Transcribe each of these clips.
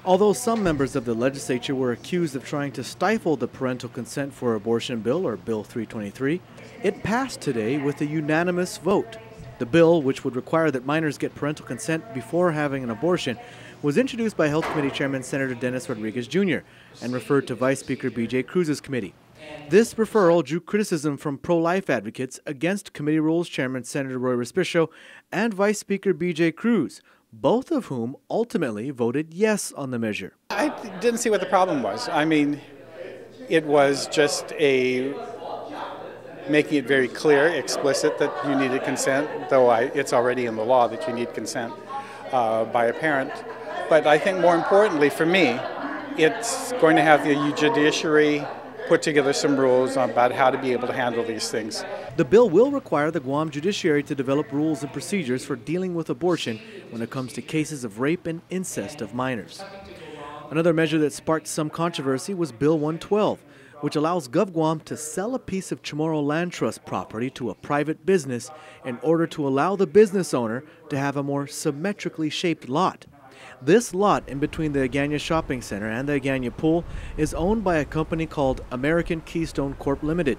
Although some members of the legislature were accused of trying to stifle the parental consent for abortion bill, or Bill 323, it passed today with a unanimous vote. The bill, which would require that minors get parental consent before having an abortion, was introduced by Health Committee Chairman Senator Dennis Rodriguez Jr. and referred to Vice Speaker B.J. Cruz's committee. This referral drew criticism from pro-life advocates against Committee Rules Chairman Senator Roy Respicio and Vice Speaker B.J. Cruz, both of whom ultimately voted yes on the measure. I didn't see what the problem was. I mean, it was just making it very clear, explicit that you needed consent, though it's already in the law that you need consent by a parent. But I think more importantly for me, it's going to have the judiciary put together some rules about how to be able to handle these things. The bill will require the Guam judiciary to develop rules and procedures for dealing with abortion when it comes to cases of rape and incest of minors. Another measure that sparked some controversy was Bill 112, which allows GovGuam to sell a piece of Chamorro Land Trust property to a private business in order to allow the business owner to have a more symmetrically shaped lot. This lot in between the Agana Shopping Center and the Agana Pool is owned by a company called American Keystone Corp. Limited.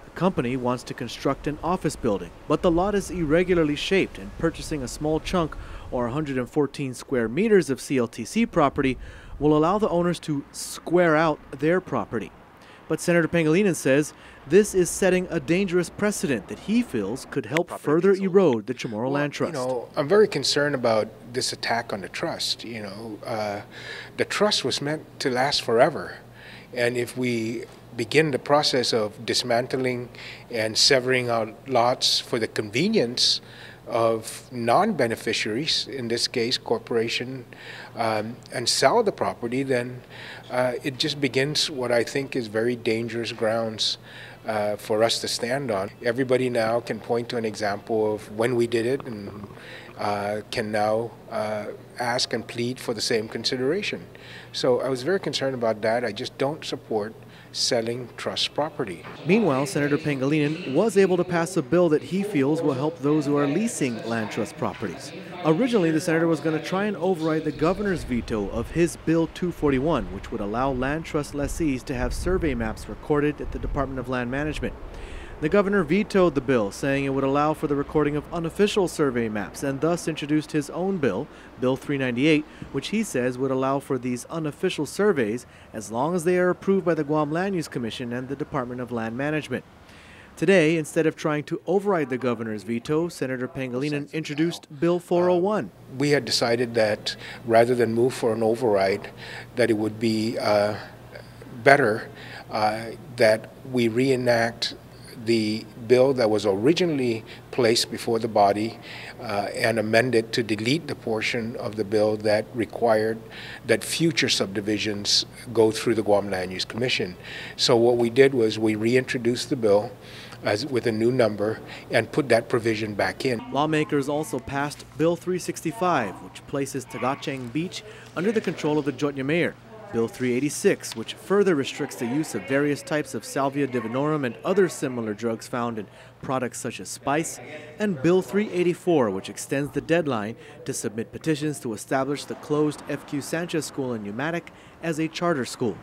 The company wants to construct an office building, but the lot is irregularly shaped, and purchasing a small chunk, or 114 square meters of CLTC property, will allow the owners to square out their property. But Senator Pangilinan says this is setting a dangerous precedent that he feels could help further erode the Chamorro Land Trust. I'm very concerned about this attack on the trust. The trust was meant to last forever. And if we begin the process of dismantling and severing out lots for the convenience of non-beneficiaries, in this case corporation, and sell the property, then it just begins what I think is very dangerous grounds for us to stand on. Everybody now can point to an example of when we did it and can now ask and plead for the same consideration. So I was very concerned about that. I just don't support selling trust property. Meanwhile, Senator Pangilinan was able to pass a bill that he feels will help those who are leasing land trust properties. Originally, the senator was going to try and override the governor's veto of his Bill 241, which would allow land trust lessees to have survey maps recorded at the Department of Land Management. The governor vetoed the bill, saying it would allow for the recording of unofficial survey maps, and thus introduced his own bill, Bill 398, which he says would allow for these unofficial surveys as long as they are approved by the Guam Land Use Commission and the Department of Land Management. Today, instead of trying to override the governor's veto, Senator Pangilinan introduced Bill 401. We had decided that rather than move for an override, that it would be better that we reenact the bill that was originally placed before the body and amended to delete the portion of the bill that required that future subdivisions go through the Guam Land Use Commission. So what we did was we reintroduced the bill with a new number and put that provision back in. Lawmakers also passed Bill 365, which places Tagachang Beach under the control of the Jotnya mayor. Bill 386, which further restricts the use of various types of salvia divinorum and other similar drugs found in products such as spice, and Bill 384, which extends the deadline to submit petitions to establish the closed FQ Sanchez School in Umatic as a charter school.